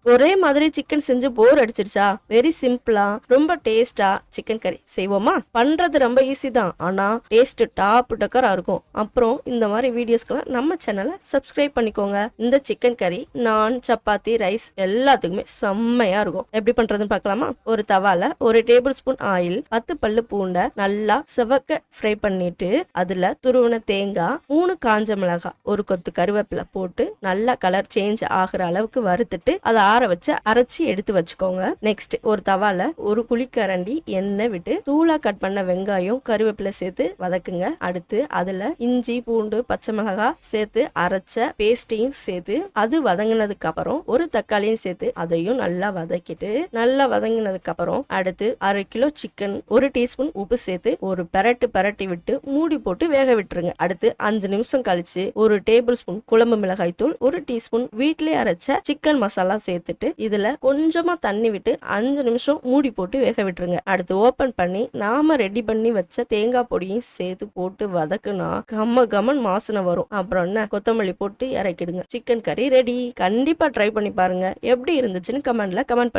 ஒரே மாதிரி சிக்கன் செஞ்சு போர் அடிச்சிருச்சா? வெரி சிம்பிளா ரொம்ப டேஸ்டா சிக்கன் கறி செய்வோமா? பண்றது ரொம்ப ஈஸி தான், ஆனா டேஸ்ட் டாப் டக்கரா இருக்கும். அப்புறம் இந்த மாதிரி வீடியோஸ்க்கெல்லாம் நம்ம சேனலை சப்ஸ்கிரைப் பண்ணிக்கோங்க. இந்த சிக்கன் கறி நான், சப்பாத்தி, ரைஸ் எல்லாத்துக்குமே செம்மையா இருக்கும். எப்படி பண்றதுன்னு பார்க்கலாமா? ஒரு தவால 1 டேபிள் ஸ்பூன் ஆயில், 10 பல்லு பூண்டை நல்லா செவக்க ஃப்ரை பண்ணிட்டு அதுல துருவன தேங்காய், 3 காஞ்ச மிளகாய், ஒரு கொத்து கருவேப்பிலை போட்டு நல்லா கலர் சேஞ்ச் ஆகுற அளவுக்கு வறுத்துட்டு அதை ஆற வச்சு அரைச்சி எடுத்து வச்சுக்கோங்க. நெக்ஸ்ட் ஒரு தவால 1 குழிக்கரண்டி எண்ணெய் விட்டு தூளா கட் பண்ண வெங்காயம், கருவேப்பிலை சேர்த்து வதக்குங்க. அடுத்து அதுல இஞ்சி, பூண்டு, பச்சை மிளகாய் சேர்த்து அரைச்ச பேஸ்டையும் சேர்த்து அது வதங்கினதுக்கு அப்புறம் ஒரு தக்காளியும் சேர்த்து அதையும் நல்லா வதக்கிட்டு, நல்லா வதங்கினதுக்கு அப்புறம் அடுத்து 1/2 கிலோ சிக்கன், 1 டீஸ்பூன் உப்பு சேர்த்து ஒரு பரட்டி விட்டு மூடி போட்டு வேக விட்டுருங்க. அடுத்து 5 நிமிஷம் கழிச்சு 1 டேபிள் ஸ்பூன் குழம்பு மிளகாய் தூள், 1 டீஸ்பூன் வீட்டிலே அரைச்ச சிக்கன் மசாலா சேர்த்துட்டு இதுல கொஞ்சமா தண்ணி விட்டு 5 நிமிஷம் மூடி போட்டு வேக விட்டுருங்க. அடுத்து ஓபன் பண்ணி நாம ரெடி பண்ணி வச்ச தேங்காய் பொடியும் சேர்த்து போட்டு வதக்குனா கமன் வாசனை வரும். அப்புறம் என்ன, கொத்தமல்லி போட்டு இறக்கிடுங்க. சிக்கன் கறி ரெடி. கண்டிப்பா ட்ரை பண்ணி பாருங்க. எப்படி இருந்துச்சுன்னு கமெண்ட்ல கமெண்ட் பண்ணுங்க.